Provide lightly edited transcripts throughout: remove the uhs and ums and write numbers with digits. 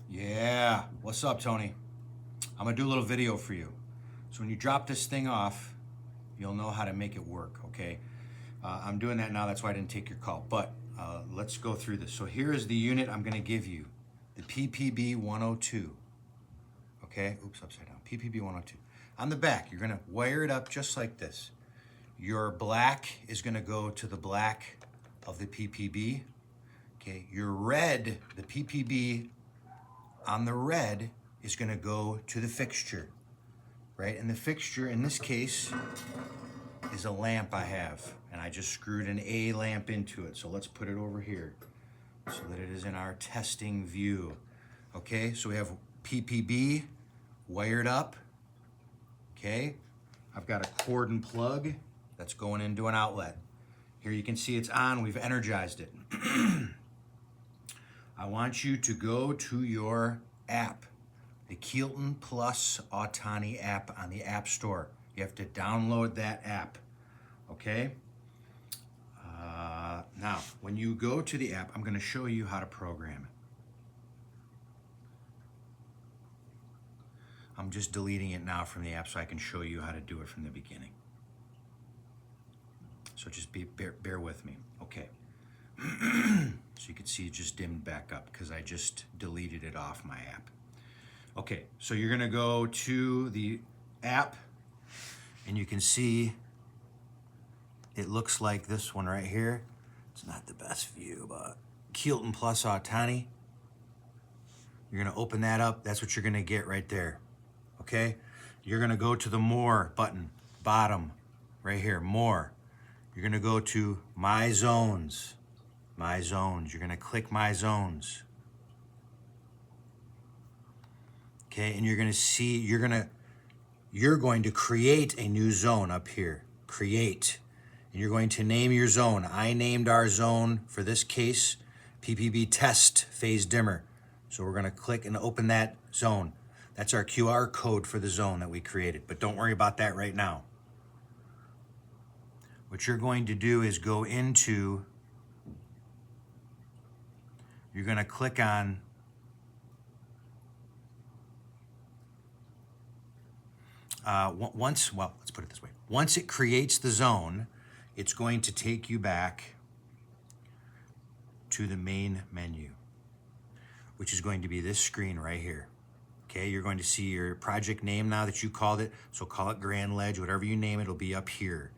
Yeah, what's up, Tony? I'm gonna do a little video for you. So when you drop this thing off, you'll know how to make it work, okay? I'm doing that now, that's why I didn't take your call. But let's go through this. So here is the unit I'm gonna give you, the Ppb102, okay? Oops, upside down, Ppb102. On the back, you're gonna wire it up just like this. Your black is gonna go to the black of the PPB, okay? Your red, the PPB on the red is going to go to the fixture, right? And the fixture in this case is a lamp I have, and I just screwed an A lamp into it. So let's put it over here so that it is in our testing view. Okay, so we have PPB wired up. Okay, I've got a cord and plug that's going into an outlet. Here you can see it's on, we've energized it. I want you to go to your app, the Keelton Plus Autonomy app on the App Store. You have to download that app, okay? Now, when you go to the app, I'm gonna show you how to program it. I'm just deleting it now from the app so I can show you how to do it from the beginning. So just bear with me, okay? So you can see it just dimmed back up because I just deleted it off my app. Okay, so you're gonna go to the app and you can see it looks like this one right here. It's not the best view, but Keelton Plus Autonomy. You're gonna open that up. That's what you're gonna get right there, okay? You're gonna go to the More button, bottom, right here, More. You're gonna go to My Zones. My Zones. You're gonna click My Zones. Okay, and you're gonna see, you're going to create a new zone up here. Create. And you're going to name your zone. I named our zone, for this case, PPB Test Phase Dimmer. So we're gonna click and open that zone. That's our QR code for the zone that we created, but don't worry about that right now. What you're going to do is go into, you're gonna click on let's put it this way. Once it creates the zone, it's going to take you back to the main menu, which is going to be this screen right here. Okay, you're going to see your project name now that you called it. So call it Grand Ledge, whatever you name it, it'll be up here.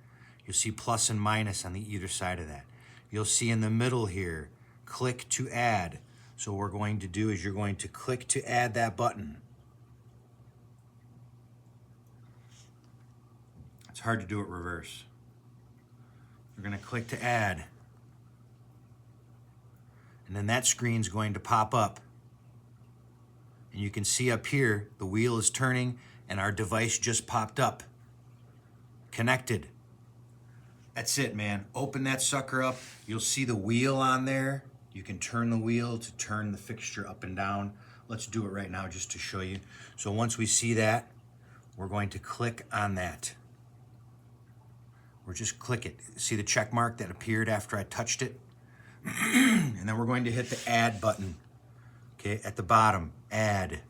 You'll see plus and minus on the either side of that. You'll see in the middle here, click to add. So what we're going to do is you're going to click to add that button. It's hard to do it reverse. You're gonna click to add. And then that screen's going to pop up. And you can see up here, the wheel is turning and our device just popped up. Connected. That's it, man. Open that sucker up. You'll see the wheel on there. You can turn the wheel to turn the fixture up and down. Let's do it right now just to show you. So once we see that, we're going to click on that. Or just click it. See the check mark that appeared after I touched it? And then we're going to hit the add button. Okay, at the bottom, add.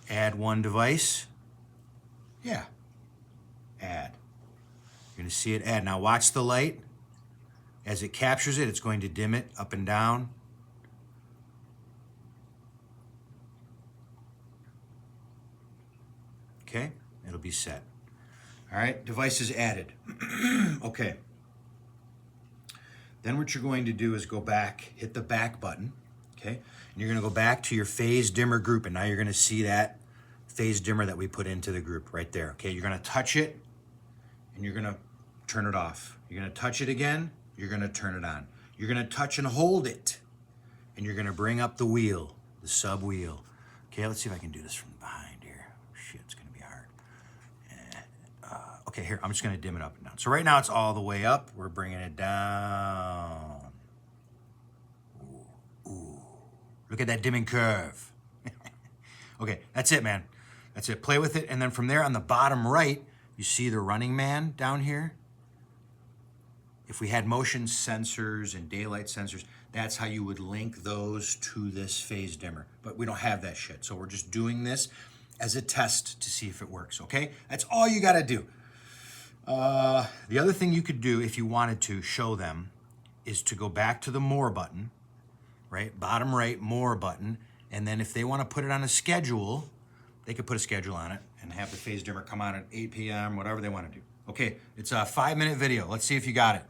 Add one device. Yeah, add. You're gonna see it add. Now watch the light. As it captures it, it's going to dim it up and down. Okay, it'll be set. All right, device is added. Okay. Then what you're going to do is go back, hit the back button, okay? And you're gonna go back to your phase dimmer group, and now you're gonna see that phase dimmer that we put into the group right there, okay? You're gonna touch it, and you're gonna turn it off. You're gonna touch it again, you're gonna turn it on. You're gonna touch and hold it, and you're gonna bring up the wheel, the sub wheel. Okay, let's see if I can do this from behind here. Shit, it's gonna be hard. Okay, here, I'm just gonna dim it up and down. So right now it's all the way up. We're bringing it down. Ooh. Look at that dimming curve. Okay, that's it, man. That's it, play with it. And then from there on the bottom right, you see the running man down here. If we had motion sensors and daylight sensors, that's how you would link those to this phase dimmer. But we don't have that shit. So we're just doing this as a test to see if it works, okay? That's all you gotta do. The other thing you could do if you wanted to show them is to go back to the more button, right? Bottom right, more button. And then if they wanna put it on a schedule, they could put a schedule on it and have the phase dimmer come on at 8 p.m., whatever they wanna do. Okay, it's a 5-minute video. Let's see if you got it.